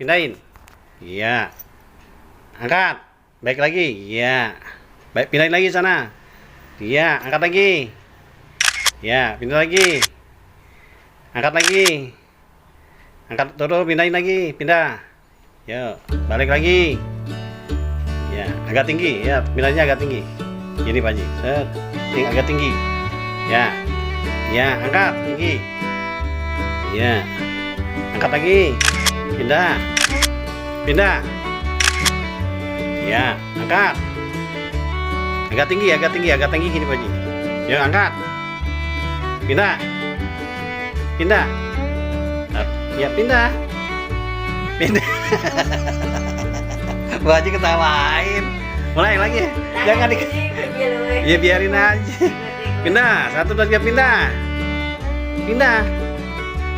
pindahin. Iya. Angkat. Baik lagi. Iya. Baik, pindahin lagi sana. Iya, angkat lagi. Ya, pindah lagi. Angkat lagi. Angkat turun, pindahin lagi, pindah. Ya, balik lagi. Ya, agak tinggi. Ya, pindahnya agak tinggi. Gini Pak Haji. Set. Agak tinggi. Ya. Ya, angkat tinggi. Ya. Angkat lagi. Pindah. Pindah. Ya, angkat. Agak tinggi gini Pak Haji. Ya, angkat. Pindah. Pindah. Ya, pindah. Pindah. Pak Haji ketawain. Mulai lagi. Jangan di. Ya, biarin aja. Pindah. 1, 2, 3 pindah. Pindah.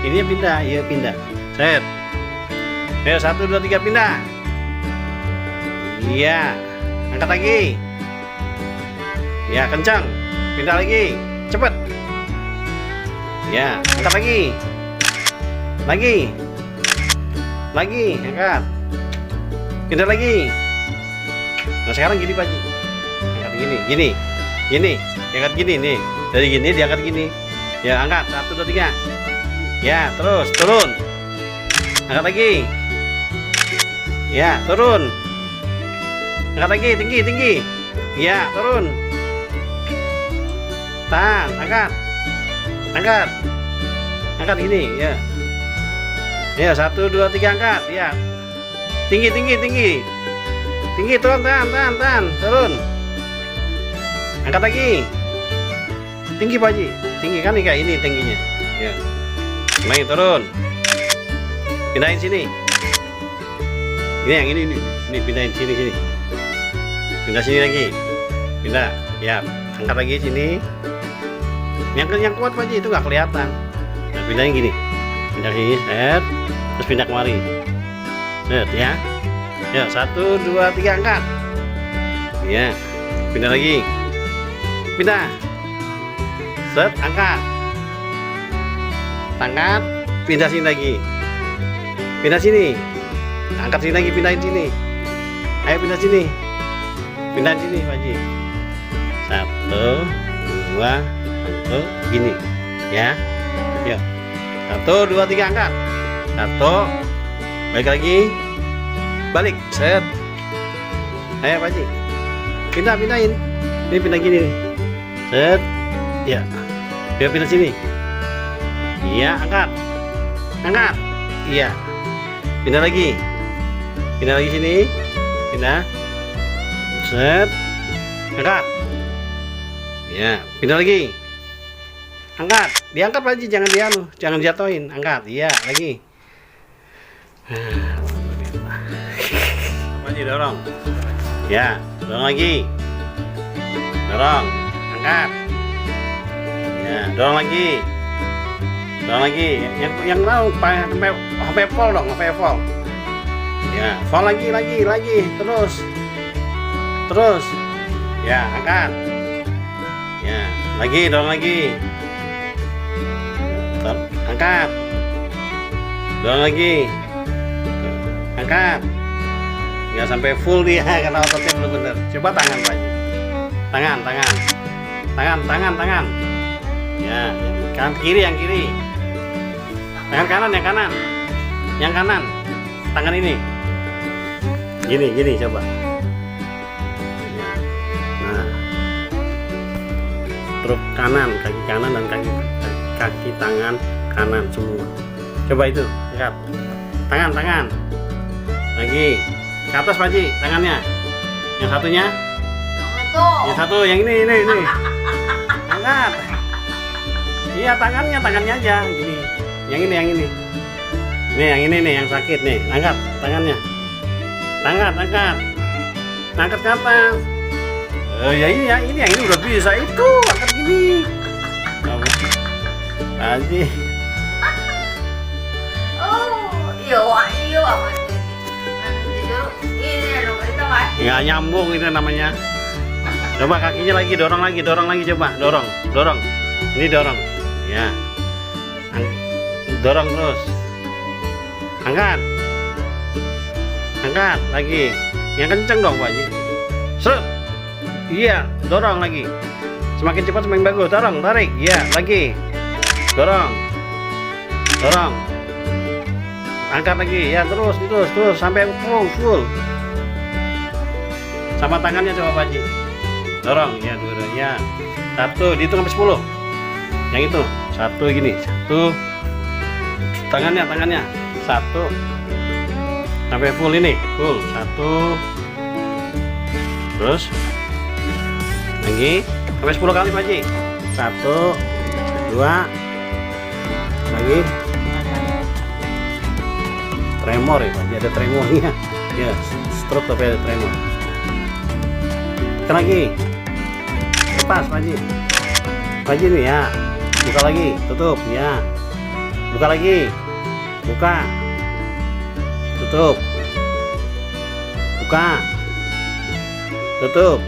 Ini pindah. Iya, pindah. Set. Ayo 1, 2, 3 pindah. Iya. Angkat lagi. Ya, kencang. Pindah lagi. Cepet. Ya, angkat lagi. Lagi. Lagi, angkat. Pindah lagi. Nah, sekarang gini Pak Haji. Angkat gini, gini. Gini, diangkat gini nih. Dari gini diangkat gini. Ya, angkat 1, 2, 3. Ya, terus turun. Angkat lagi. Ya, turun. Angkat lagi, tinggi, tinggi. Ya, turun. Tahan, angkat. Angkat. Angkat gini, ya. Ya, 1, 2, 3 angkat, ya. Tinggi, tinggi, tinggi. Tinggi, turun, tahan, turun. Angkat lagi. Tinggi Pak Haji. Tinggi kan nih kayak ini tingginya. Ya. Main turun. Pindahin sini. Ini yang ini. Ini pindahin sini. Pindah sini lagi. Pindah. Ya, angkat lagi sini. Yang kuat Pak Haji itu nggak kelihatan. Nah, pindahin gini. Pindah sini, set. Terus pindah kemari. Set ya. Ya, 1, 2, 3 angkat. Ya. Pindah lagi. Pindah. Set, angkat. Angkat, pindah sini lagi. Pindah sini. Angkat sini lagi, pindahin sini. Ayo pindah sini. Pindahin sini Pak Haji. 1, 2, 1, gini. Ya. Ya. 1, 2, 3 angkat. 1. Balik lagi. Balik. Set. Ayo Pak Haji. Pindahin. Ini pindah gini nih. Set. Ya. Dia pindah sini. Iya, angkat. Angkat. Iya. Pindah lagi. Pindah lagi sini. Pindah. Set. Angkat. Ya, pindah lagi. Angkat. Diangkat Pak Haji, jangan dianu, jangan jatuhin. Angkat. Iya, lagi. Pak Haji dorong. Ya, dorong lagi. Dorong. Angkat. Ya, dorong lagi. Dorong lagi. Yang tahu sampai vol dong, sampai vol. Ya, vol lagi. Terus. Ya, angkat. Ya, lagi, dorong lagi. Angkat. Dorong lagi. Angkat. Nggak sampai full dia karena ototnya belum bener. Coba tangan Pak Haji. Tangan. Ya, yang kiri. Tangan kanan, yang kanan. Tangan ini. Gini coba. Nah. Truk kanan, kaki kanan dan kaki tangan kanan semua. Coba itu, lihat. Tangan. Lagi. Ke atas Pak Haji, tangannya. Yang satunya? Yang satu, yang ini. Angkat. Iya, tangannya aja gini. Yang ini. Nih, yang ini nih, yang sakit nih. Angkat tangannya. Angkat. Angkat ke atas. Ya ini yang ini udah bisa itu. Angkat gini. Haji. Oh, iya. Nggak nyambung itu namanya. Coba kakinya lagi, dorong lagi coba, dorong. Ini dorong. Ya. Dorong terus. Angkat. Angkat lagi. Yang kenceng dong Pak Haji. Seret. Iya, dorong lagi. Semakin cepat semakin bagus. Dorong, tarik. Iya, lagi. Dorong. Dorong. Angkat lagi. Ya, terus sampai full. Sama tangannya coba Pak Haji. Dorong, ya dua-duanya. Satu, dihitung sampai 10. Yang itu, satu gini. Satu. Tangannya. Satu. Sampai full ini. Full. Satu. Terus lagi sampai 10 kali Pak Haji. 1 2 lagi. Tremor ya Pak Haji, ada tremornya ya, stroke tapi ada tremor. Tekan lagi, lepas Pak Haji. Pak Haji nih ya, buka lagi, tutup ya, buka lagi, buka, tutup, buka, tutup,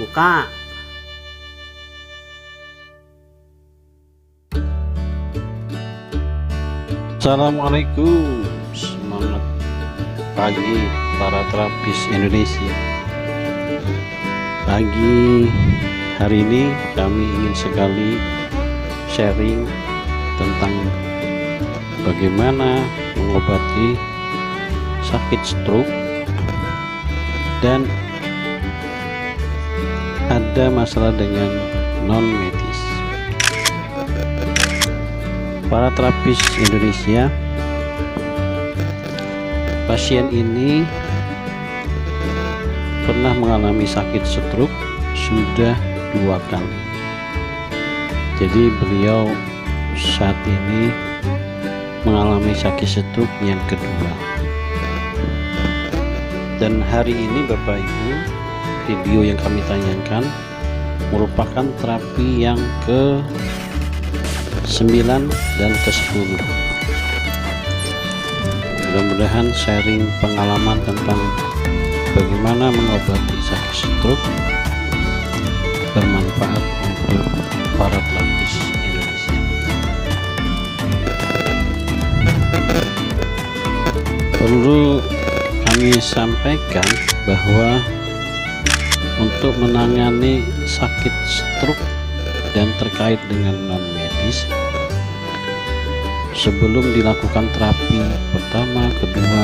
buka. Assalamualaikum, semangat pagi para terapis Indonesia. Pagi hari ini kami ingin sekali sharing tentang bagaimana mengobati sakit stroke dan ada masalah dengan non medis. Para terapis Indonesia, pasien ini pernah mengalami sakit stroke sudah 2 kali. Jadi beliau saat ini mengalami sakit stroke yang kedua. Dan hari ini Bapak Ibu, video yang kami tayangkan merupakan terapi yang ke-9 dan ke-10. Mudah-mudahan sharing pengalaman tentang bagaimana mengobati sakit stroke bermanfaat untuk para terapis Indonesia. Perlu kami sampaikan bahwa untuk menangani sakit stroke dan terkait dengan non medis, sebelum dilakukan terapi pertama, kedua,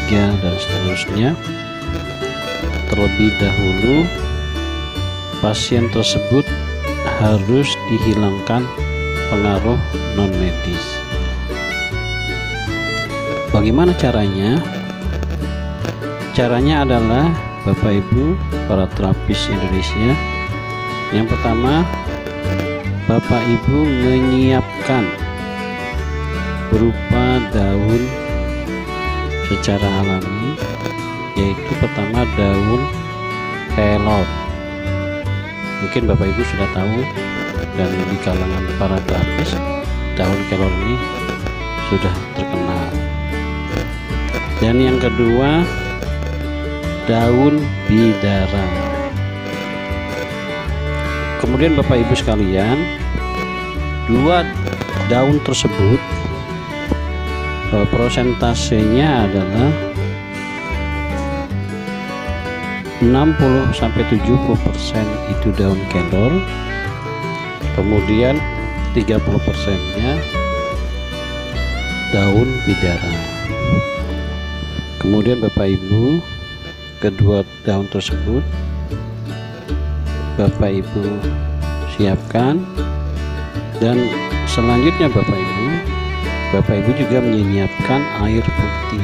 3 dan seterusnya, terlebih dahulu pasien tersebut harus dihilangkan pengaruh non medis. Bagaimana caranya? Caranya adalah Bapak Ibu para terapis Indonesia, yang pertama Bapak Ibu menyiapkan berupa daun secara alami, yaitu pertama daun kelor. Mungkin Bapak Ibu sudah tahu, dan di kalangan para terapis daun kelor ini sudah terkenal. Dan yang kedua, daun bidara. Kemudian Bapak Ibu sekalian, 2 daun tersebut prosentasenya adalah 60-70% itu daun kelor, kemudian 30%-nya daun bidara. Kemudian Bapak Ibu, kedua daun tersebut Bapak Ibu siapkan, dan selanjutnya Bapak Ibu juga menyiapkan air putih.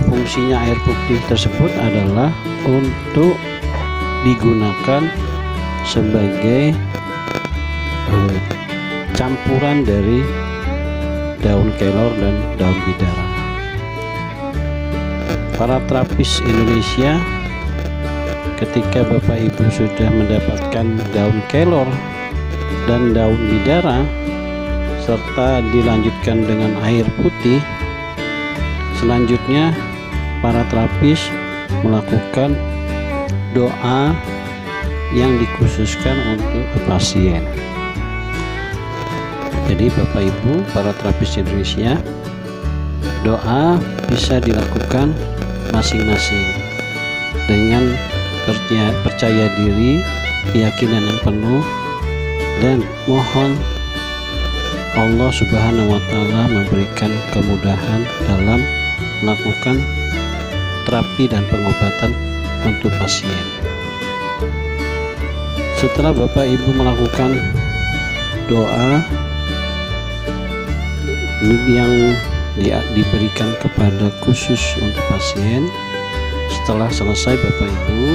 Fungsinya air putih tersebut adalah untuk digunakan sebagai campuran dari daun kelor dan daun bidara. Para terapis Indonesia, ketika Bapak Ibu sudah mendapatkan daun kelor dan daun bidara serta dilanjutkan dengan air putih, selanjutnya para terapis melakukan doa yang dikhususkan untuk pasien. Jadi Bapak Ibu para terapis Indonesia, doa bisa dilakukan masing-masing dengan percaya diri, keyakinan yang penuh, dan mohon Allah Subhanahu wa Ta'ala memberikan kemudahan dalam melakukan terapi dan pengobatan untuk pasien. Setelah Bapak Ibu melakukan doa yang diberikan kepada khusus untuk pasien, setelah selesai Bapak Ibu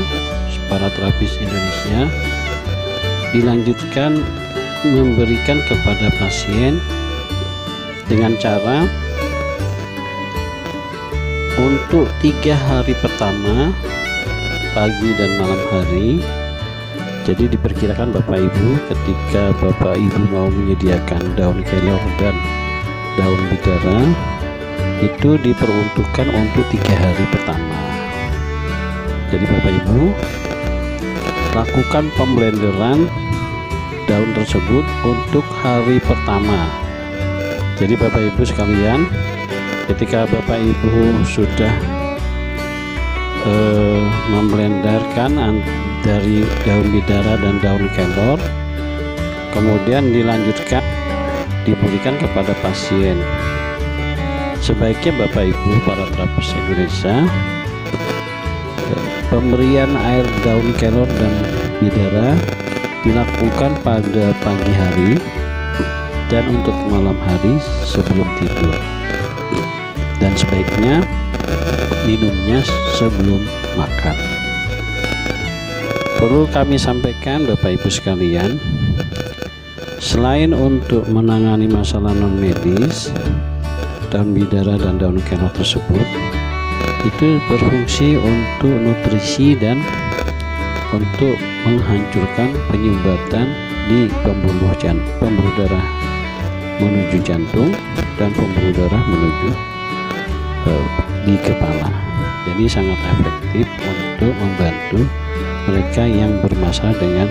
para terapis Indonesia dilanjutkan memberikan kepada pasien dengan cara untuk 3 hari pertama, pagi dan malam hari. Jadi diperkirakan Bapak Ibu ketika Bapak Ibu mau menyediakan daun kelor dan daun bidara, itu diperuntukkan untuk 3 hari pertama. Jadi Bapak Ibu lakukan pemblenderan daun tersebut untuk hari pertama. Jadi Bapak Ibu sekalian, ketika Bapak Ibu sudah memblenderkan dari daun bidara dan daun kelor, kemudian dilanjutkan diberikan kepada pasien. Sebaiknya Bapak Ibu para terapis Indonesia, pemberian air daun kelor dan bidara dilakukan pada pagi hari dan untuk malam hari sebelum tidur, dan sebaiknya minumnya sebelum makan. Perlu kami sampaikan Bapak Ibu sekalian, selain untuk menangani masalah non medis, daun bidara dan daun kelor tersebut itu berfungsi untuk nutrisi dan untuk menghancurkan penyumbatan di pembuluh darah menuju jantung dan pembuluh darah menuju di kepala. Jadi sangat efektif untuk membantu mereka yang bermasalah dengan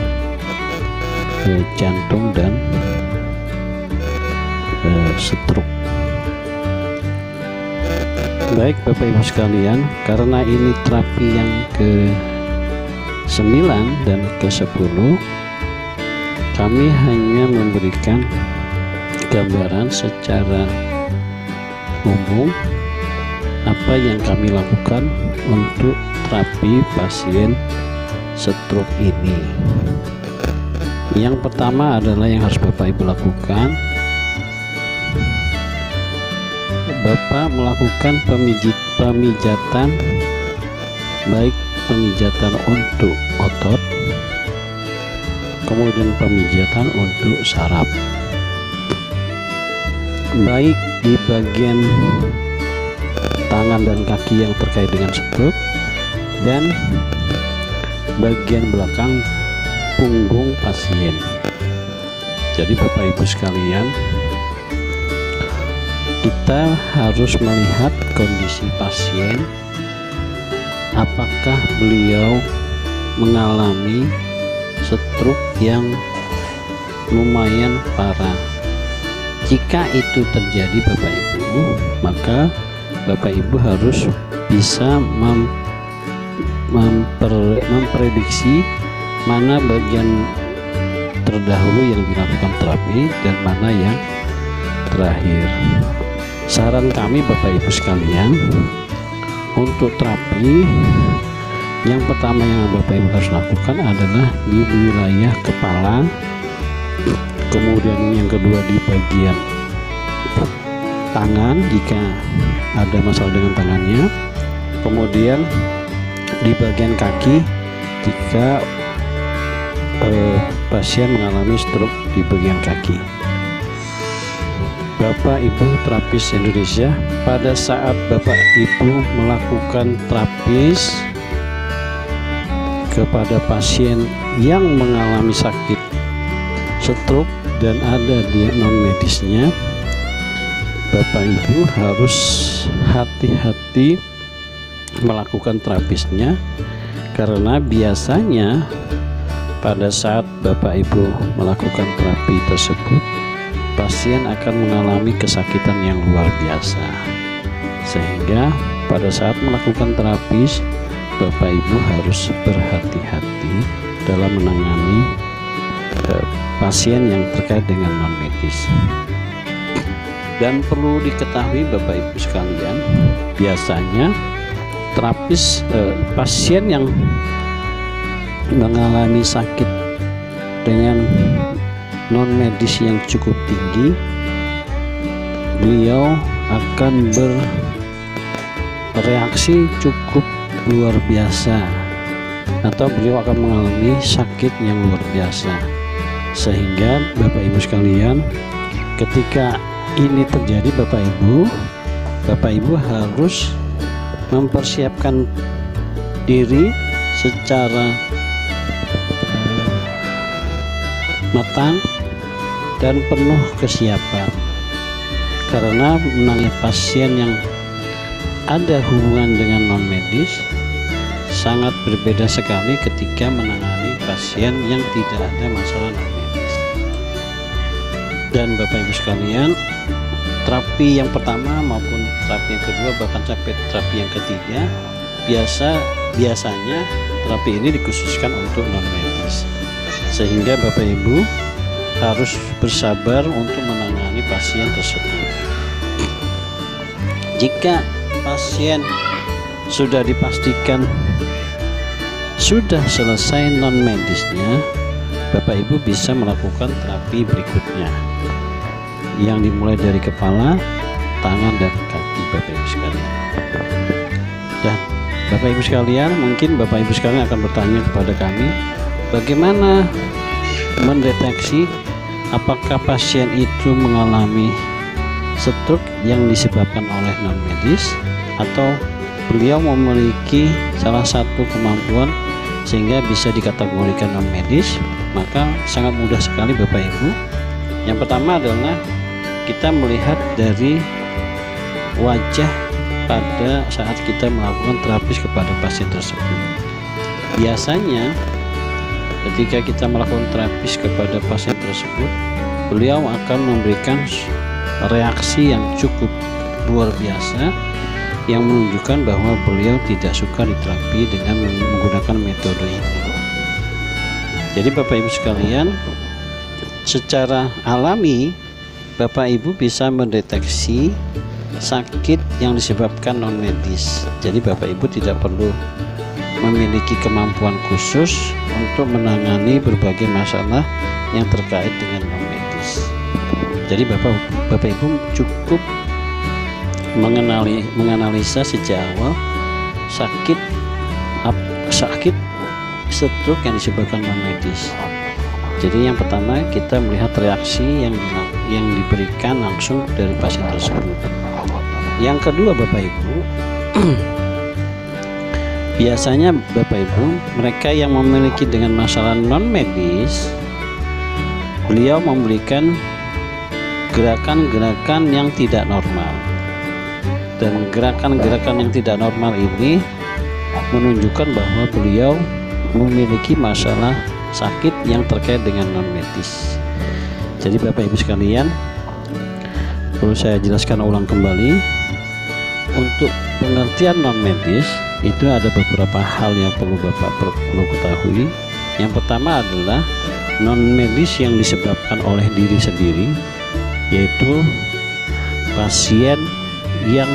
jantung dan stroke. Baik Bapak Ibu sekalian, karena ini terapi yang ke-9 dan ke-10, kami hanya memberikan gambaran secara umum apa yang kami lakukan untuk terapi pasien stroke ini. Yang pertama adalah yang harus Bapak Ibu lakukan, Bapak melakukan pemijatan, baik pemijatan untuk otot, kemudian pemijatan untuk saraf, baik di bagian tangan dan kaki yang terkait dengan stroke dan bagian belakang punggung pasien. Jadi Bapak Ibu sekalian, kita harus melihat kondisi pasien, apakah beliau mengalami stroke yang lumayan parah. Jika itu terjadi Bapak Ibu, maka Bapak Ibu harus bisa memprediksi mana bagian terdahulu yang dilakukan terapi dan mana yang terakhir. Saran kami Bapak Ibu sekalian, untuk terapi yang pertama yang Bapak Ibu harus lakukan adalah di wilayah kepala, kemudian yang kedua di bagian tangan jika ada masalah dengan tangannya, kemudian di bagian kaki jika pasien mengalami stroke di bagian kaki. Bapak Ibu terapis Indonesia, pada saat Bapak Ibu melakukan terapis kepada pasien yang mengalami sakit stroke dan ada di non medisnya, Bapak Ibu harus hati-hati melakukan terapisnya, karena biasanya pada saat Bapak Ibu melakukan terapi tersebut pasien akan mengalami kesakitan yang luar biasa, sehingga pada saat melakukan terapis Bapak Ibu harus berhati-hati dalam menangani pasien yang terkait dengan non medis. Dan perlu diketahui Bapak Ibu sekalian, biasanya terapis pasien yang mengalami sakit dengan non medis yang cukup tinggi, beliau akan bereaksi cukup luar biasa, atau beliau akan mengalami sakit yang luar biasa, sehingga Bapak Ibu sekalian, ketika ini terjadi Bapak Ibu harus mempersiapkan diri secara matang dan penuh kesiapan, karena menangani pasien yang ada hubungan dengan non medis sangat berbeda sekali ketika menangani pasien yang tidak ada masalah non medis. Dan Bapak Ibu sekalian, terapi yang pertama maupun terapi yang kedua, bahkan sampai terapi yang ketiga, biasanya terapi ini dikhususkan untuk non medis, sehingga Bapak Ibu harus bersabar untuk menangani pasien tersebut. Jika pasien sudah dipastikan sudah selesai non medisnya, Bapak Ibu bisa melakukan terapi berikutnya yang dimulai dari kepala, tangan, dan kaki Bapak Ibu sekalian. Dan Bapak Ibu sekalian, mungkin Bapak Ibu sekalian akan bertanya kepada kami, bagaimana mendeteksi apakah pasien itu mengalami stroke yang disebabkan oleh non medis, atau beliau memiliki salah satu kemampuan sehingga bisa dikategorikan non medis. Maka sangat mudah sekali Bapak Ibu. Yang pertama adalah kita melihat dari wajah pada saat kita melakukan terapis kepada pasien tersebut. Biasanya ketika kita melakukan terapis kepada pasien tersebut, beliau akan memberikan reaksi yang cukup luar biasa yang menunjukkan bahwa beliau tidak suka diterapi dengan menggunakan metode ini. Jadi Bapak Ibu sekalian, secara alami Bapak Ibu bisa mendeteksi sakit yang disebabkan non medis. Jadi Bapak Ibu tidak perlu memiliki kemampuan khusus untuk menangani berbagai masalah yang terkait dengan non medis. Jadi Bapak Ibu cukup menganalisa sejak awal sakit stroke yang disebabkan non medis. Jadi yang pertama kita melihat reaksi yang diberikan langsung dari pasien tersebut. Yang kedua Bapak Ibu, biasanya Bapak Ibu, mereka yang memiliki dengan masalah non medis, beliau memberikan gerakan-gerakan yang tidak normal. Dan gerakan-gerakan yang tidak normal ini menunjukkan bahwa beliau memiliki masalah sakit yang terkait dengan non medis. Jadi Bapak Ibu sekalian, perlu saya jelaskan ulang kembali, untuk pengertian non medis itu ada beberapa hal yang perlu ketahui. Yang pertama adalah non medis yang disebabkan oleh diri sendiri, yaitu pasien yang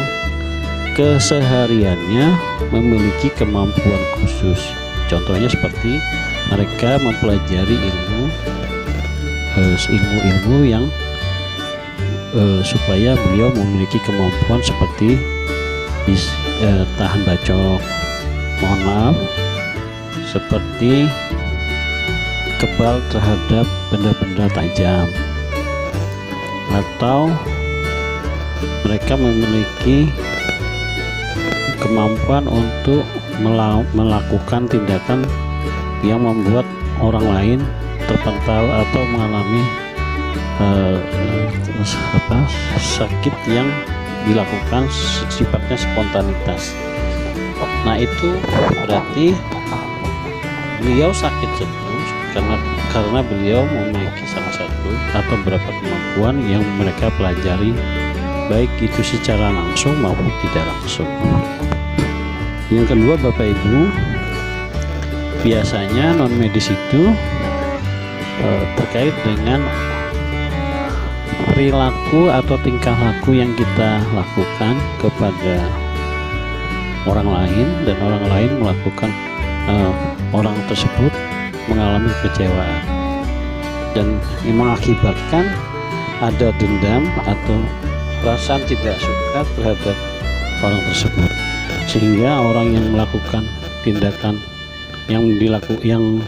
kesehariannya memiliki kemampuan khusus. Contohnya seperti mereka mempelajari ilmu yang supaya beliau memiliki kemampuan seperti tahan bacok, mohon maaf, seperti kebal terhadap benda-benda tajam, atau mereka memiliki kemampuan untuk melakukan tindakan yang membuat orang lain terpental atau mengalami sakit yang dilakukan sifatnya spontanitas. Nah, itu berarti beliau sakit karena beliau memiliki salah satu atau beberapa kemampuan yang mereka pelajari, baik itu secara langsung maupun tidak langsung. Yang kedua, Bapak Ibu, biasanya non medis itu terkait dengan perilaku atau tingkah laku yang kita lakukan kepada orang lain, dan orang lain melakukan orang tersebut mengalami kecewaan dan mengakibatkan ada dendam atau rasa tidak suka terhadap orang tersebut, sehingga orang yang melakukan tindakan yang dilakukan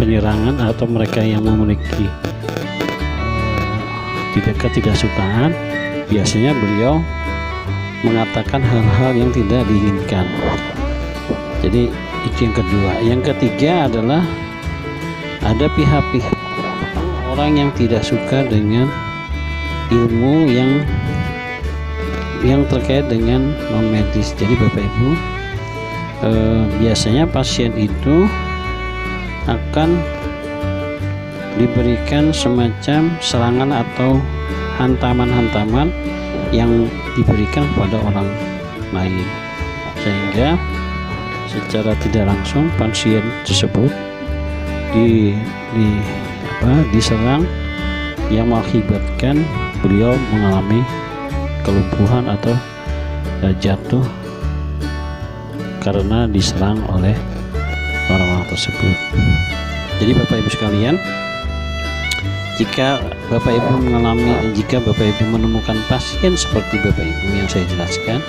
penyerangan atau mereka yang memiliki ketidaksukaan, biasanya beliau mengatakan hal-hal yang tidak diinginkan. Jadi itu yang kedua. Yang ketiga adalah ada pihak-pihak orang yang tidak suka dengan ilmu yang terkait dengan non medis. Jadi Bapak Ibu, biasanya pasien itu akan diberikan semacam serangan atau hantaman-hantaman yang diberikan kepada orang lain, sehingga secara tidak langsung pasien tersebut diserang yang mengakibatkan beliau mengalami kelumpuhan atau jatuh karena diserang oleh orang-orang tersebut. Jadi Bapak Ibu sekalian, jika Bapak Ibu menemukan pasien seperti Bapak Ibu yang saya jelaskan,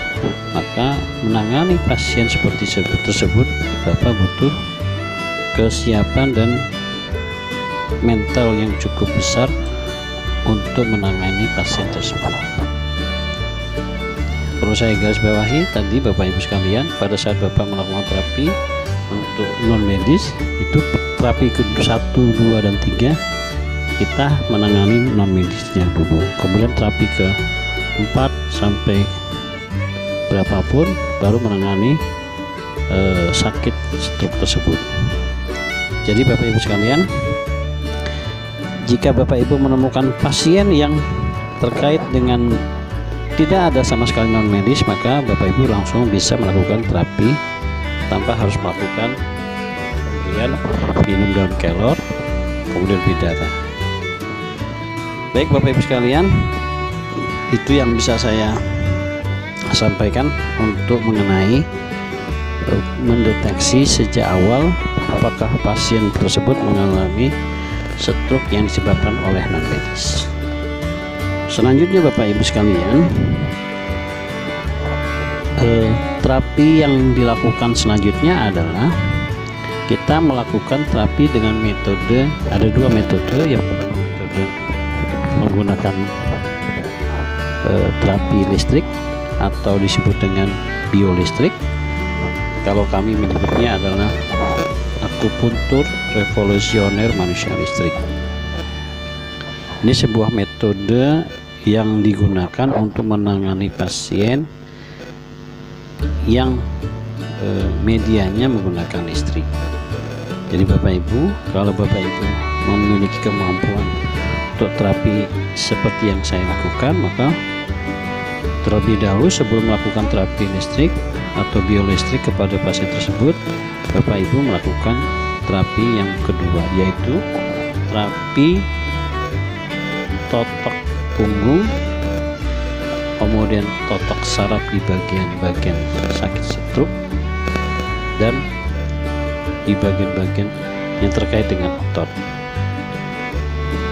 maka menangani pasien seperti tersebut Bapak butuh kesiapan dan mental yang cukup besar untuk menangani pasien tersebut. Perlu saya garis bawahi tadi Bapak Ibu sekalian, pada saat Bapak melakukan terapi untuk non medis itu terapi ke-1, 2, dan 3 kita menangani non medisnya dulu, kemudian terapi ke-4 sampai berapapun baru menangani sakit stroke tersebut. Jadi Bapak Ibu sekalian, jika Bapak Ibu menemukan pasien yang terkait dengan tidak ada sama sekali non medis, maka Bapak Ibu langsung bisa melakukan terapi tanpa harus melakukan kemudian minum daun kelor kemudian bidara. Baik Bapak Ibu sekalian, itu yang bisa saya sampaikan untuk mengenai mendeteksi sejak awal apakah pasien tersebut mengalami stroke yang disebabkan oleh non medis. Selanjutnya Bapak Ibu sekalian, terapi yang dilakukan selanjutnya adalah kita melakukan terapi dengan metode, ada 2 metode. Yang pertama metode menggunakan terapi listrik atau disebut dengan biolistrik. Kalau kami menyebutnya adalah akupuntur revolusioner manusia listrik. Ini sebuah metode yang digunakan untuk menangani pasien yang medianya menggunakan listrik. Jadi Bapak Ibu, kalau Bapak Ibu memiliki kemampuan untuk terapi seperti yang saya lakukan, maka terlebih dahulu sebelum melakukan terapi listrik atau biolistrik kepada pasien tersebut, Bapak Ibu melakukan terapi yang kedua, yaitu terapi totok punggung, kemudian totok saraf di bagian-bagian sakit stroke, dan di bagian-bagian yang terkait dengan otot.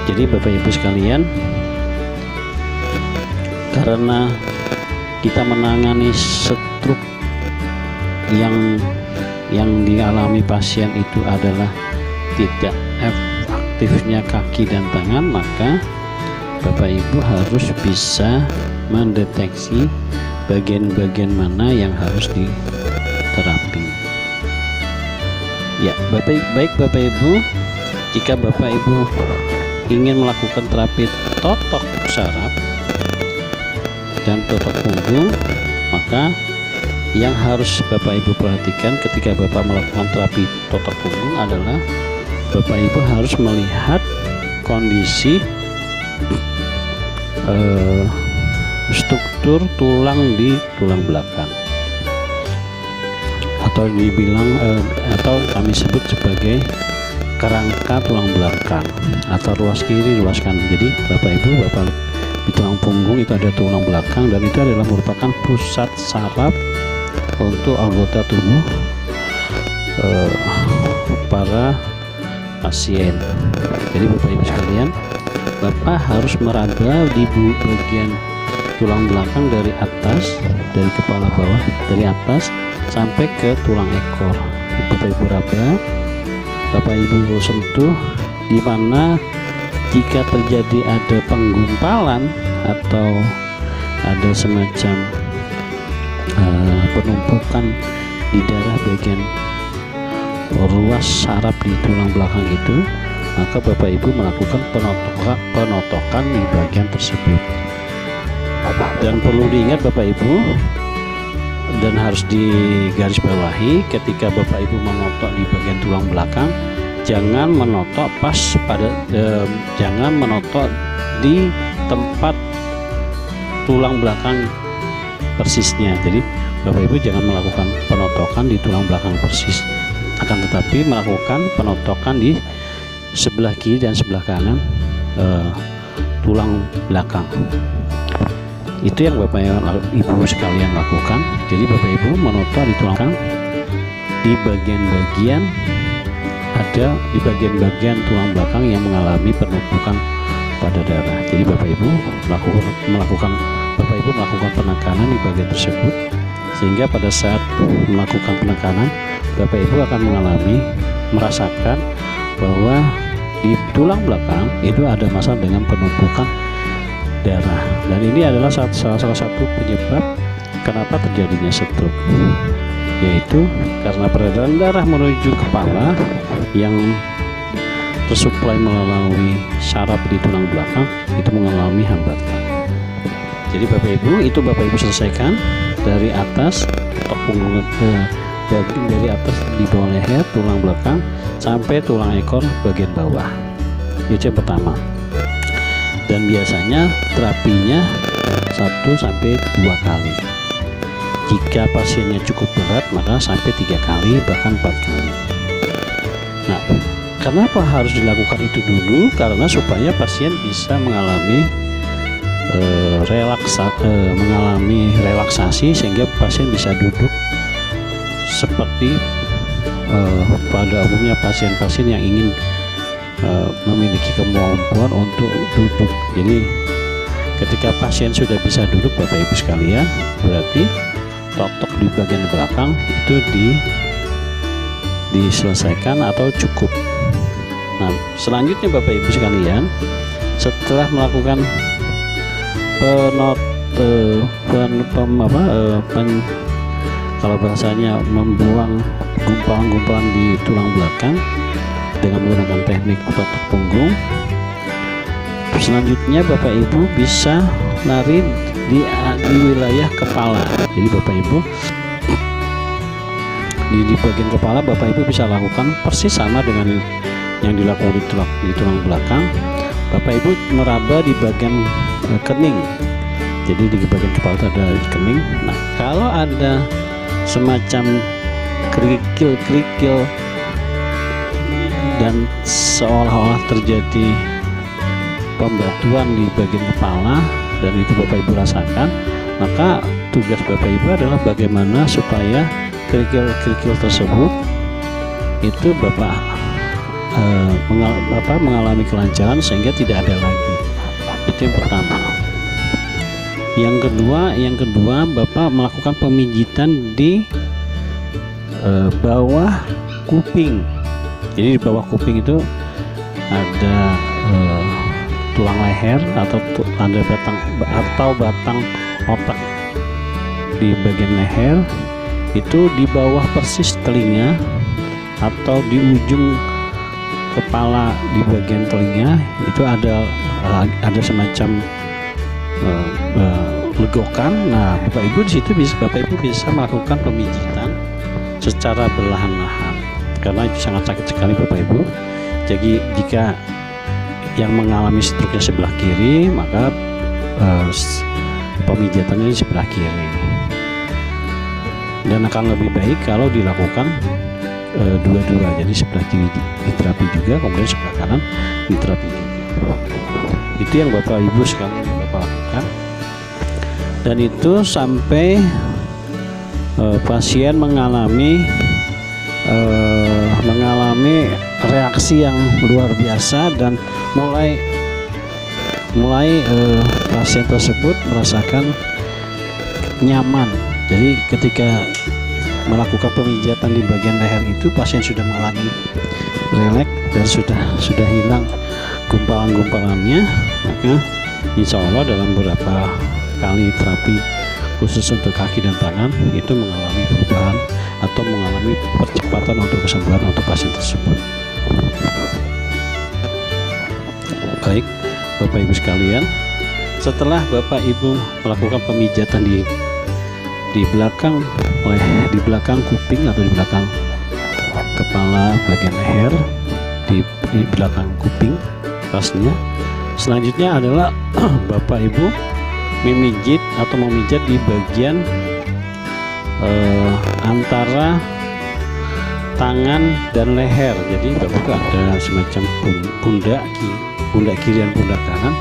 Jadi Bapak Ibu sekalian, karena kita menangani stroke yang dialami pasien itu adalah tidak aktifnya kaki dan tangan, maka Bapak Ibu harus bisa mendeteksi bagian-bagian mana yang harus diterapi. Ya, baik Bapak Ibu, jika Bapak Ibu ingin melakukan terapi totok saraf dan totok punggung, maka yang harus Bapak Ibu perhatikan ketika Bapak melakukan terapi totok punggung adalah Bapak Ibu harus melihat kondisi struktur tulang di tulang belakang, atau dibilang atau kami sebut sebagai kerangka tulang belakang atau ruas kiri ruas kanan. Jadi Bapak Ibu di tulang punggung itu ada tulang belakang, dan itu adalah merupakan pusat saraf untuk anggota tubuh para pasien. Jadi Bapak Ibu sekalian, Bapak harus meraba di bagian tulang belakang dari atas, dari kepala bawah, dari atas sampai ke tulang ekor. Bapak Ibu raba, Bapak Ibu sentuh, di mana jika terjadi ada penggumpalan atau ada semacam penumpukan di daerah bagian ruas saraf di tulang belakang itu, maka Bapak Ibu melakukan penotokan di bagian tersebut. Dan perlu diingat Bapak Ibu, dan harus digarisbawahi, ketika Bapak Ibu menotok di bagian tulang belakang, jangan menotok jangan menotok di tempat tulang belakang persisnya. Jadi Bapak Ibu jangan melakukan penotokan di tulang belakang persis, akan tetapi melakukan penotokan di sebelah kiri dan sebelah kanan tulang belakang. Itu yang Bapak Ibu sekalian lakukan. Jadi Bapak Ibu menotok di tulang belakang, di bagian-bagian di bagian-bagian tulang belakang yang mengalami penumpukan pada darah. Jadi Bapak Ibu melakukan penekanan di bagian tersebut, sehingga pada saat melakukan penekanan Bapak Ibu akan merasakan bahwa di tulang belakang itu ada masalah dengan penumpukan darah, dan ini adalah salah satu penyebab kenapa terjadinya stroke, yaitu karena peredaran darah menuju kepala yang tersuplai melalui saraf di tulang belakang itu mengalami hambatan. Jadi Bapak Ibu selesaikan dari atas punggung, dari atas di bawah leher tulang belakang sampai tulang ekor bagian bawah. Itu yang pertama. Dan biasanya terapinya 1 sampai 2 kali. Jika pasiennya cukup berat, maka sampai 3 kali, bahkan 4 kali. Nah, kenapa harus dilakukan itu dulu? Karena supaya pasien bisa mengalami relaksasi, sehingga pasien bisa duduk seperti pada umumnya pasien-pasien yang ingin memiliki kemampuan untuk duduk. Jadi ketika pasien sudah bisa duduk, Bapak Ibu sekalian, berarti totok di bagian belakang itu diselesaikan atau cukup. Nah, selanjutnya Bapak Ibu sekalian, setelah melakukan kalau bahasanya membuang gumpalan-gumpalan di tulang belakang dengan menggunakan teknik totok punggung, selanjutnya Bapak Ibu bisa lari di wilayah kepala. Jadi Bapak Ibu di bagian kepala, Bapak Ibu bisa lakukan persis sama dengan yang dilakukan di tulang belakang. Bapak Ibu meraba di bagian kening. Jadi di bagian kepala itu ada kening. Nah, kalau ada semacam kerikil-kerikil dan seolah-olah terjadi pembatuan di bagian kepala, dan itu Bapak Ibu rasakan, maka tugas Bapak Ibu adalah bagaimana supaya kerikil-kerikil tersebut itu Bapak mengalami kelancaran sehingga tidak ada lagi. Itu yang pertama. Yang kedua Bapak melakukan pemijitan di bawah kuping. Jadi di bawah kuping itu ada tulang leher atau ada batang otak di bagian leher. Itu di bawah persis telinga atau di ujung kepala di bagian telinga itu ada semacam legokan. Nah, Bapak Ibu di situ Bapak Ibu bisa melakukan pemijitan secara perlahan-lahan karena itu sangat sakit sekali Bapak Ibu. Jadi jika yang mengalami struknya sebelah kiri, maka pemijatannya di sebelah kiri, dan akan lebih baik kalau dilakukan dua-dua. Jadi sebelah kiri diterapi juga, kemudian sebelah kanan diterapi juga. Itu yang Bapak Ibu sekalian Bapak lakukan, dan itu sampai pasien mengalami reaksi yang luar biasa, dan mulai pasien tersebut merasakan nyaman. Jadi ketika melakukan pemijatan di bagian leher itu, pasien sudah mengalami rileks dan sudah hilang gumpalan-gumpalannya, maka insya Allah dalam beberapa kali terapi khusus untuk kaki dan tangan itu mengalami perubahan atau mengalami percepatan untuk kesembuhan untuk pasien tersebut. Baik Bapak Ibu sekalian, setelah Bapak Ibu melakukan pemijatan di belakang kuping atau di belakang kepala bagian leher, di belakang kuping pasnya, selanjutnya adalah Bapak Ibu memijit atau memijat di bagian antara tangan dan leher. Jadi Bapak Ibu ada semacam pundak kiri dan pundak kanan.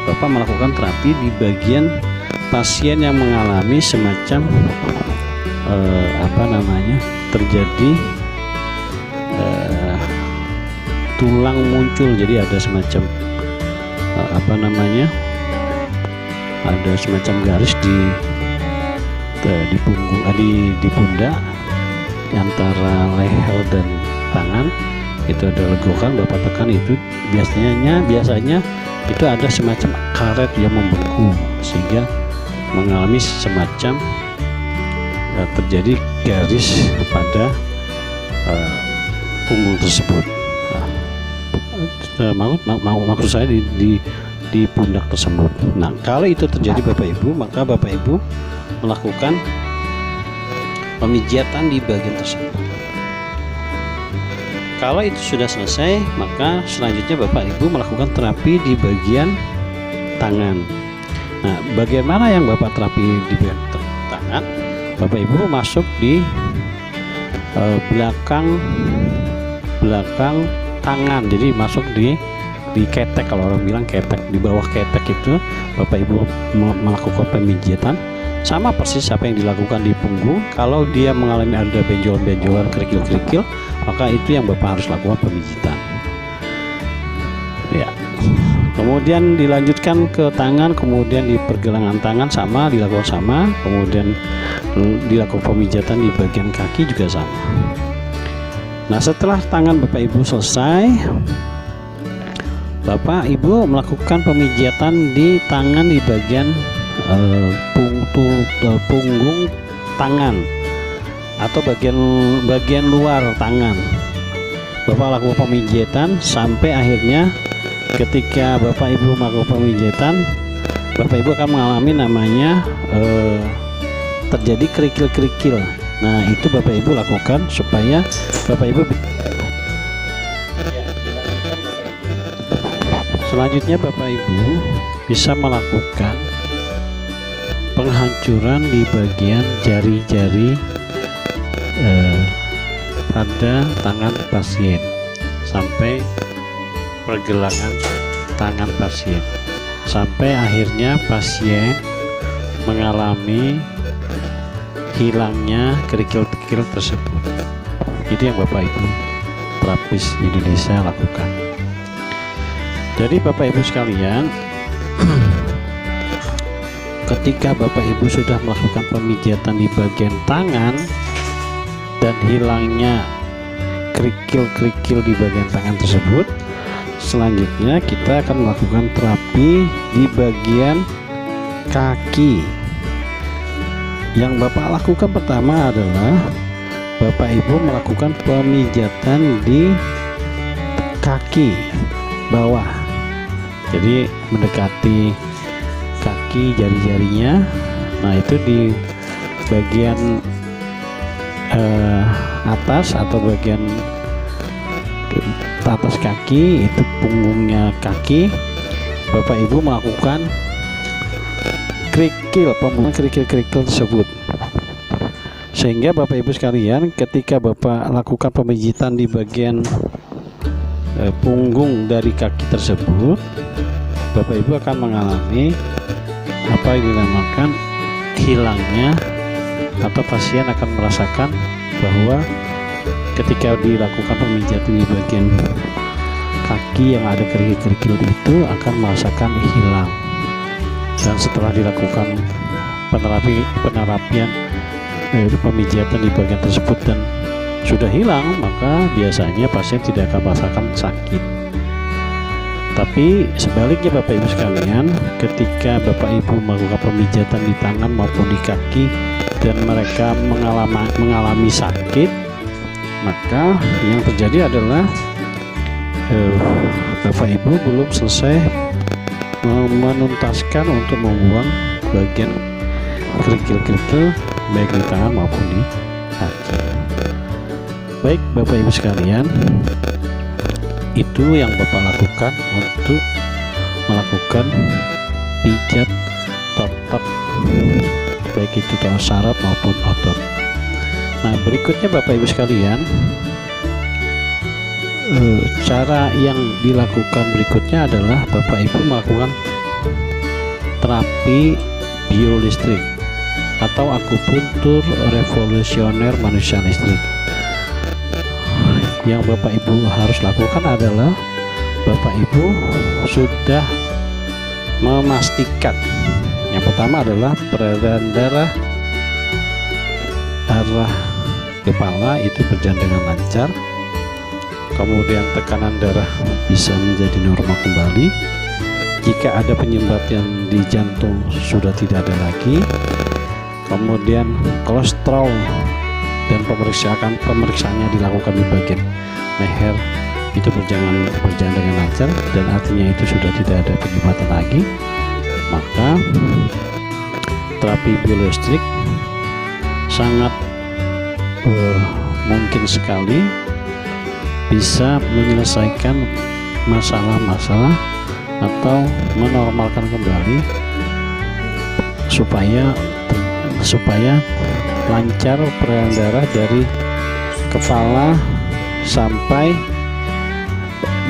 Bapak melakukan terapi di bagian pasien yang mengalami semacam terjadi tulang muncul. Jadi ada semacam ada semacam garis di punggung, di pundak antara leher dan tangan. Itu ada legokan, Bapak tekan, itu biasanya itu ada semacam karet yang membengkak sehingga mengalami semacam terjadi garis pada punggung tersebut. Maksud saya di pundak tersebut. Nah, kalau itu terjadi Bapak Ibu, maka Bapak Ibu melakukan pemijatan di bagian tersebut. Kalau itu sudah selesai, maka selanjutnya Bapak Ibu melakukan terapi di bagian tangan. Nah, bagian mana yang Bapak terapi di bagian tangan? Bapak Ibu masuk di belakang tangan. Jadi masuk di ketek, kalau orang bilang ketek, di bawah ketek itu Bapak Ibu melakukan pemijatan. Sama persis apa yang dilakukan di punggung. Kalau dia mengalami ada benjolan-benjolan, kerikil-kerikil, maka itu yang Bapak harus lakukan pemijitan. Ya. Kemudian dilanjutkan ke tangan, kemudian di pergelangan tangan dilakukan sama, kemudian dilakukan pemijatan di bagian kaki juga sama. Nah, setelah tangan Bapak Ibu selesai, Bapak Ibu melakukan pemijatan di tangan di bagian punggung tangan atau bagian luar tangan. Bapak lakukan pemijatan sampai akhirnya ketika Bapak Ibu melakukan pemijatan, Bapak Ibu akan mengalami namanya terjadi kerikil-kerikil. Nah, itu Bapak Ibu lakukan supaya Bapak Ibu selanjutnya Bapak Ibu bisa melakukan penghancuran di bagian jari-jari pada tangan pasien sampai pergelangan tangan pasien, sampai akhirnya pasien mengalami hilangnya kerikil-kerikil tersebut. Itu yang Bapak Ibu terapis Indonesia lakukan. Jadi Bapak Ibu sekalian, ketika Bapak Ibu sudah melakukan pemijatan di bagian tangan dan hilangnya kerikil-kerikil di bagian tangan tersebut, selanjutnya kita akan melakukan terapi di bagian kaki. Yang Bapak lakukan pertama adalah Bapak Ibu melakukan pemijatan di kaki bawah, jadi mendekati kaki kaki jari-jarinya. Nah, itu di bagian atas atau bagian atas kaki, itu punggungnya kaki, Bapak Ibu melakukan kerikil, pembunuhan kerikil-kerikil tersebut. Sehingga Bapak Ibu sekalian, ketika Bapak lakukan pemijitan di bagian punggung dari kaki tersebut, Bapak Ibu akan mengalami apa yang dinamakan hilangnya, atau pasien akan merasakan bahwa ketika dilakukan pemijatan di bagian kaki yang ada kerikil-kerikil itu akan merasakan hilang. Dan setelah dilakukan penerapian pemijatan di bagian tersebut dan sudah hilang, maka biasanya pasien tidak akan merasakan sakit. Tapi sebaliknya Bapak Ibu sekalian, ketika Bapak Ibu melakukan pemijatan di tangan maupun di kaki dan mereka mengalami sakit, maka yang terjadi adalah Bapak Ibu belum selesai menuntaskan untuk membuang bagian kerikil-kerikil baik di tangan maupun di kaki. Baik Bapak Ibu sekalian, itu yang Bapak lakukan untuk melakukan pijat totok, baik itu saraf maupun otot. Nah, berikutnya Bapak Ibu sekalian, cara yang dilakukan berikutnya adalah Bapak Ibu melakukan terapi biolistrik atau akupuntur revolusioner manusia listrik. Yang Bapak Ibu harus lakukan adalah Bapak Ibu sudah memastikan, yang pertama adalah peredaran darah arah kepala itu berjalan dengan lancar, kemudian tekanan darah bisa menjadi normal kembali, jika ada penyumbatan di jantung sudah tidak ada lagi, kemudian kolesterol dan pemeriksaannya dilakukan di bagian leher itu berjalan dengan lancar, dan artinya itu sudah tidak ada penyumbatan lagi, maka terapi biolistrik sangat mungkin sekali bisa menyelesaikan masalah-masalah atau menormalkan kembali supaya lancar peredaran darah dari kepala sampai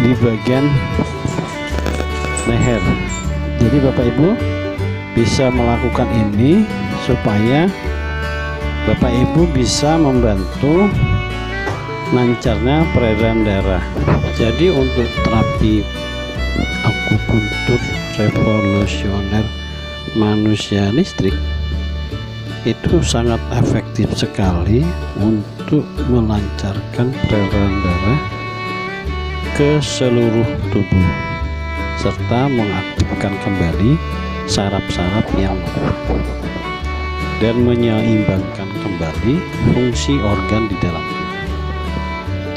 di bagian leher. Jadi Bapak Ibu bisa melakukan ini supaya Bapak Ibu bisa membantu lancarnya peredaran darah. Jadi untuk terapi akupuntur revolusioner manusia listrik itu sangat efektif sekali untuk melancarkan peredaran darah ke seluruh tubuh serta mengaktifkan kembali saraf-saraf yang dan menyeimbangkan kembali fungsi organ di dalam tubuh.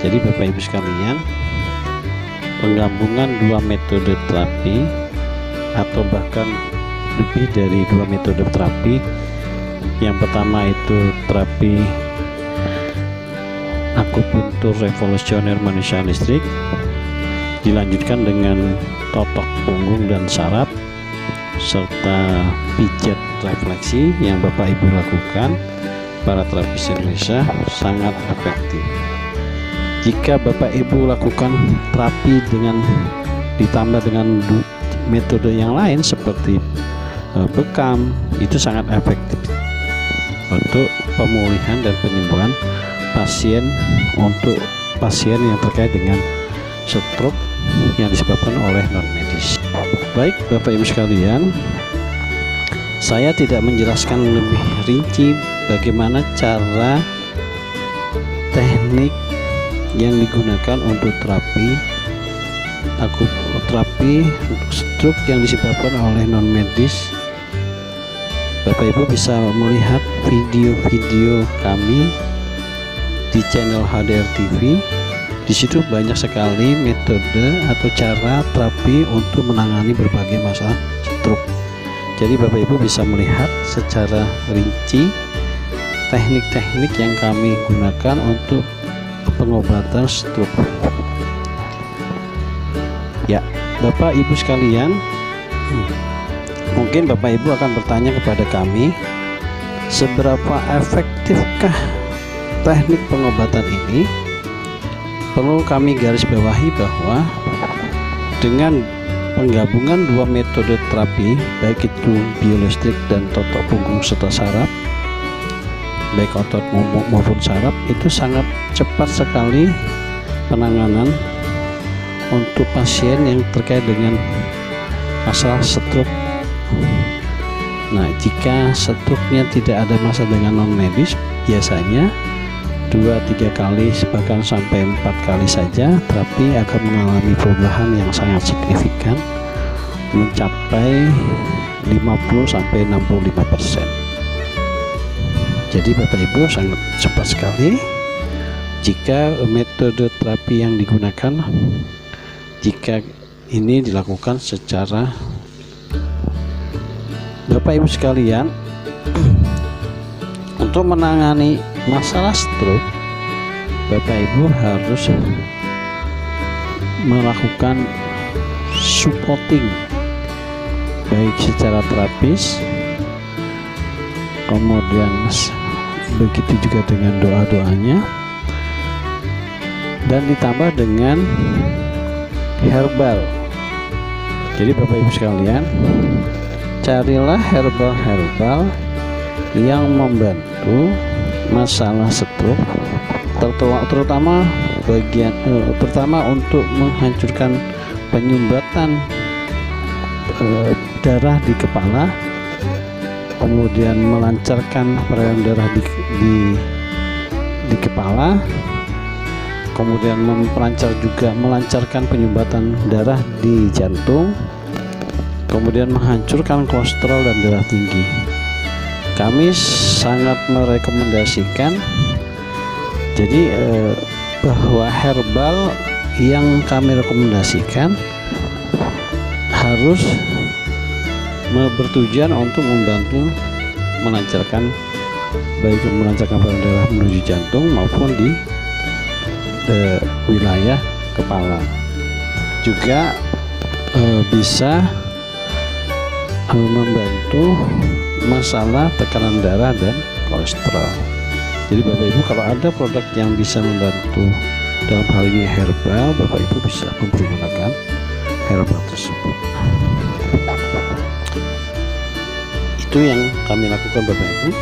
Jadi Bapak Ibu sekalian, penggabungan dua metode terapi atau bahkan lebih dari dua metode terapi. Yang pertama itu terapi akupuntur revolusioner manusia listrik, dilanjutkan dengan totok punggung dan saraf serta pijat refleksi yang Bapak Ibu lakukan. Para terapis Indonesia sangat efektif. Jika Bapak Ibu lakukan terapi dengan ditambah dengan metode yang lain seperti bekam, itu sangat efektif untuk pemulihan dan penyembuhan pasien, untuk pasien yang terkait dengan stroke yang disebabkan oleh non medis. Baik Bapak Ibu sekalian, saya tidak menjelaskan lebih rinci bagaimana cara teknik yang digunakan untuk terapi stroke yang disebabkan oleh non medis. Bapak Ibu bisa melihat video-video kami di channel HDR TV. Di situ banyak sekali metode atau cara terapi untuk menangani berbagai masalah stroke. Jadi Bapak Ibu bisa melihat secara rinci teknik-teknik yang kami gunakan untuk pengobatan stroke. Ya, Bapak Ibu sekalian, mungkin Bapak Ibu akan bertanya kepada kami, seberapa efektifkah teknik pengobatan ini? Perlu kami garis bawahi bahwa dengan penggabungan dua metode terapi, baik itu biolistrik dan totok punggung serta saraf, baik otot maupun saraf, itu sangat cepat sekali penanganan untuk pasien yang terkait dengan masalah stroke. Nah, jika stroke-nya tidak ada masalah dengan non medis, biasanya 2-3 kali bahkan sampai 4 kali saja terapi akan mengalami perubahan yang sangat signifikan, mencapai 50-65%. Jadi Bapak Ibu sangat cepat sekali jika metode terapi yang digunakan, jika ini dilakukan secara Bapak Ibu sekalian. Untuk menangani masalah stroke, Bapak Ibu harus melakukan supporting baik secara terapis, kemudian begitu juga dengan doa-doanya, dan ditambah dengan herbal. Jadi Bapak Ibu sekalian, carilah herbal-herbal yang membantu masalah stroke, terutama pertama untuk menghancurkan penyumbatan darah di kepala, kemudian melancarkan peredaran darah di kepala, kemudian melancarkan penyumbatan darah di jantung, kemudian menghancurkan kolesterol dan darah tinggi. Kami sangat merekomendasikan bahwa herbal yang kami rekomendasikan harus bertujuan untuk membantu melancarkan peredaran darah menuju jantung maupun di wilayah kepala. Juga bisa membantu masalah tekanan darah dan kolesterol. Jadi Bapak Ibu, kalau ada produk yang bisa membantu dalam hal ini herbal, Bapak Ibu bisa mempergunakan herbal tersebut. Itu yang kami lakukan Bapak Ibu.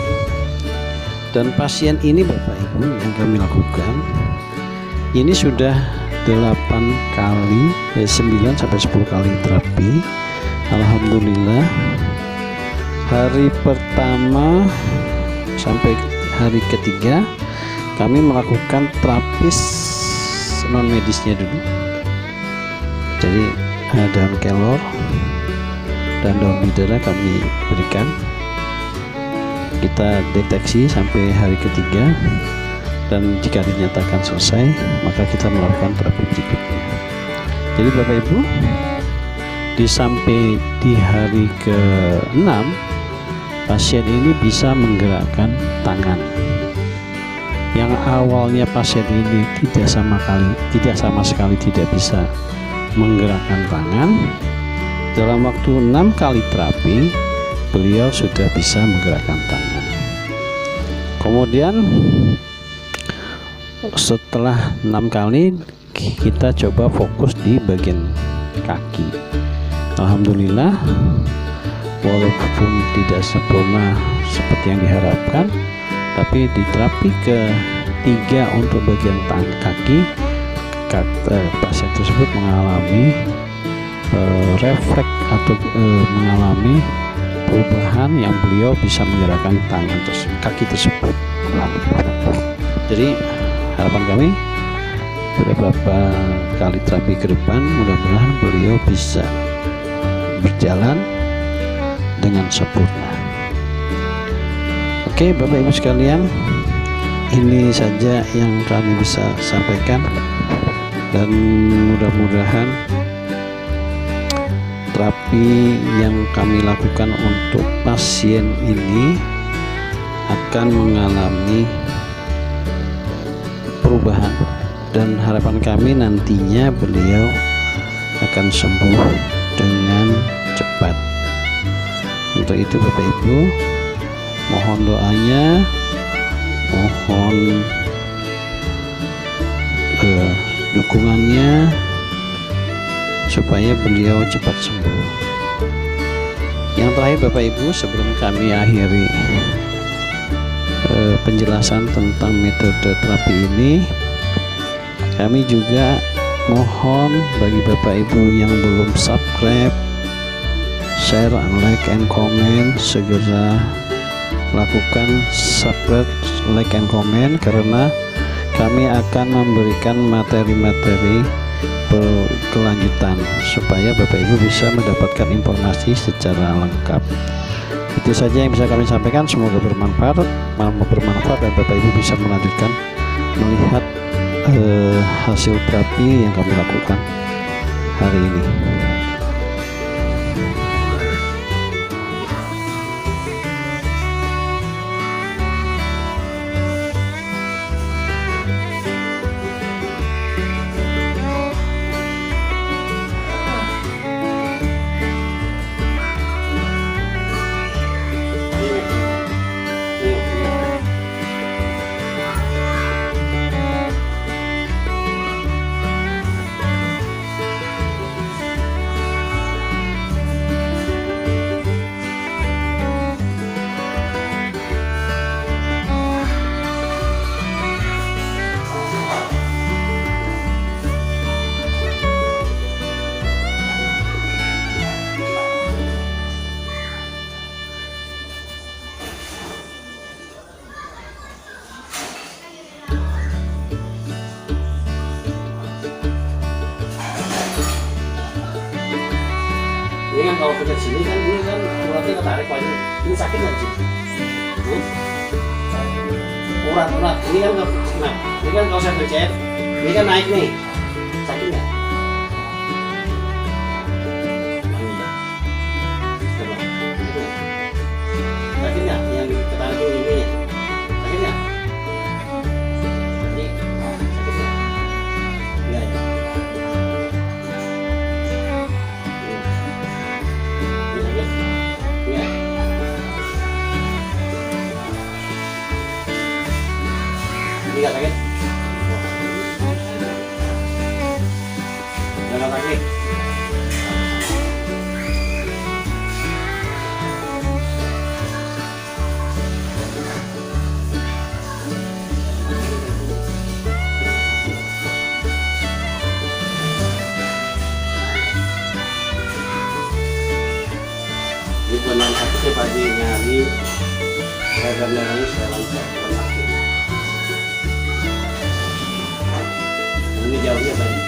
Dan pasien ini Bapak Ibu yang kami lakukan ini sudah 9 sampai 10 kali terapi. Alhamdulillah, hari pertama sampai hari ketiga kami melakukan terapis non medisnya dulu. Jadi daun kelor dan daun bidara kami berikan, kita deteksi sampai hari ketiga, dan jika dinyatakan selesai maka kita melakukan terapi berikutnya. Jadi Bapak Ibu, sampai di hari ke-6 pasien ini bisa menggerakkan tangan. Yang awalnya pasien ini tidak sama sekali tidak bisa menggerakkan tangan, dalam waktu 6 kali terapi beliau sudah bisa menggerakkan tangan. Kemudian setelah 6 kali kita coba fokus di bagian kaki. Alhamdulillah, walaupun tidak sempurna seperti yang diharapkan, tapi di terapi ke-3 untuk bagian kaki, pasien tersebut mengalami refleks atau mengalami perubahan yang beliau bisa menggerakkan kaki tersebut. Jadi harapan kami beberapa kali terapi ke depan mudah-mudahan beliau bisa berjalan dengan sempurna. Oke Bapak Ibu sekalian, ini saja yang kami bisa sampaikan, dan mudah-mudahan terapi yang kami lakukan untuk pasien ini akan mengalami perubahan, dan harapan kami nantinya beliau akan sembuh dengan cepat. Untuk itu Bapak Ibu, mohon doanya, mohon dukungannya supaya beliau cepat sembuh. Yang terakhir Bapak Ibu, sebelum kami akhiri penjelasan tentang metode terapi ini, kami juga mohon bagi Bapak Ibu yang belum subscribe, share, like, and comment, segera lakukan subscribe, like, and comment, karena kami akan memberikan materi-materi berkelanjutan supaya Bapak Ibu bisa mendapatkan informasi secara lengkap. Itu saja yang bisa kami sampaikan, semoga bermanfaat dan Bapak Ibu bisa melanjutkan melihat hasil terapi yang kami lakukan hari ini. Ini kan kalau pencet sini kan, ini kan uratnya ketarik Pak. Ini sakit nggak sih? Urat ini kan nggak, nah ini kan kalau saya pencet ini kan naik nih, sakit nggak? Coba, sakit nggak? Yang ketarik ini sakit nggak? Ini sakit nggak? Nggak ya? Ini nggak sakit? Jangan sakit. Ini bukan sakitnya Pak Haji, nyari seragam darahnya saya lancar, bukan sakit. Ini jauhnya banyak.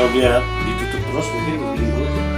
Kalau dia ditutup terus mungkin begini banget ya.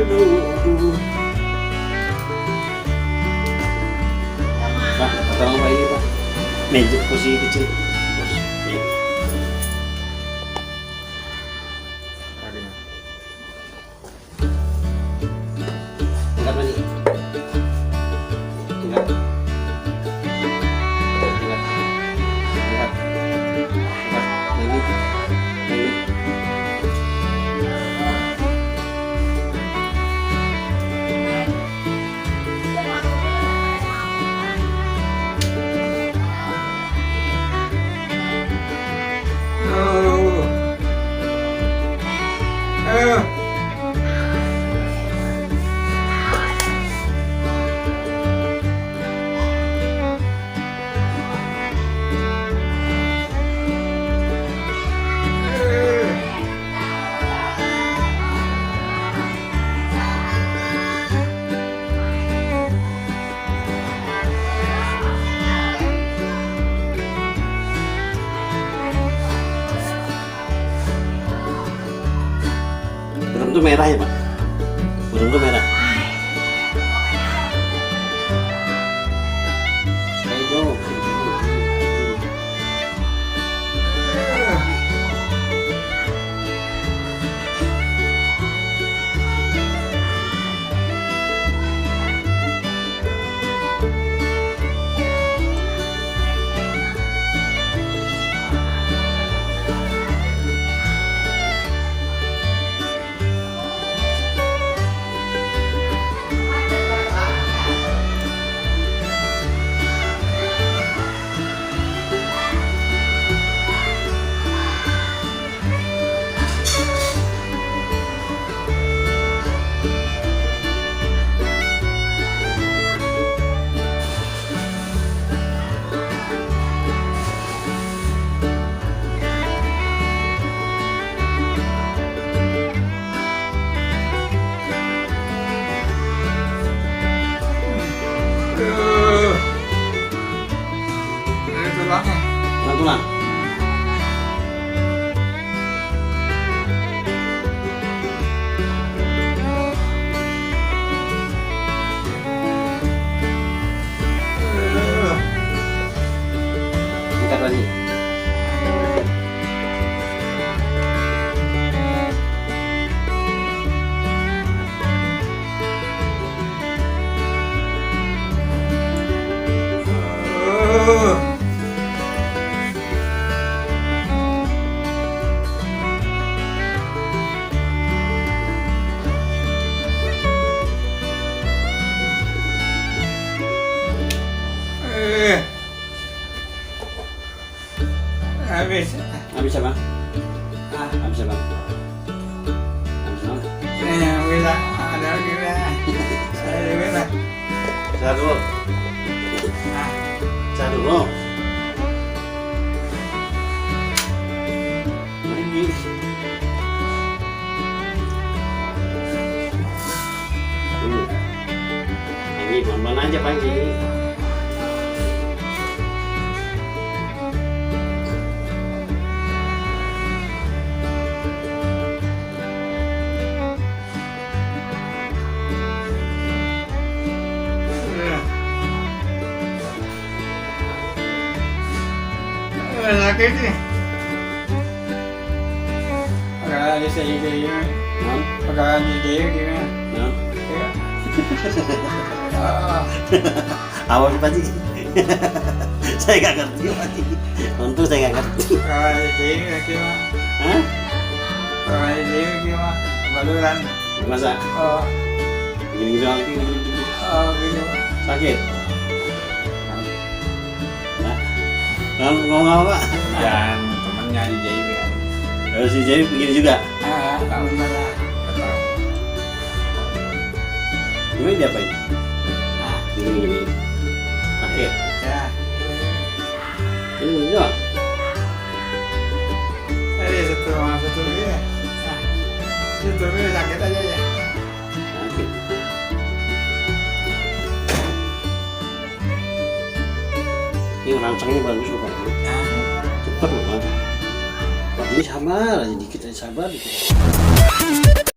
Aduh. Pak, tolong Pak ini Pak. Meja kursi kecil. Iya. Angkat Pak. Angkat. Angkat. Angkat. Angkat. Lagi. Burung tuh merah ya Pak? Burung tuh merah. Ayo. Tulang. Angkat lagi. Habis. Habis apa? Habis apa? Habis apa? Bisa. Ada lagi lah. Saya bisa. Saya dulu. Saya dulu. Lagi. Ini pelan-pelan aja Panji. Sakit nih. Agak ada sih. Non, Agak ada gimana? non. Ah. Awal Panji. Saya nggak ngerti Panji. Untung saya nggak ngerti. Agak ada gimana? Hah? Agak ada gimana? Baluran. Masa? Oh, Gini doang gini. gitu. Sakit? Nah, ngomong apa Pak? Dan temennya di JIP kan. Kalau si Jai begini juga? Tahu mana? Betul. Gimana dia apa ini? Gini. Sakit? Ya. Ini begini doang? Tadi satu ini. Satu ini sakit aja ya. Sakit. Ini rangsangnya bagus loh Pak. Cepat loh Pak. Ini sabar aja dikit aja, sabar dikit.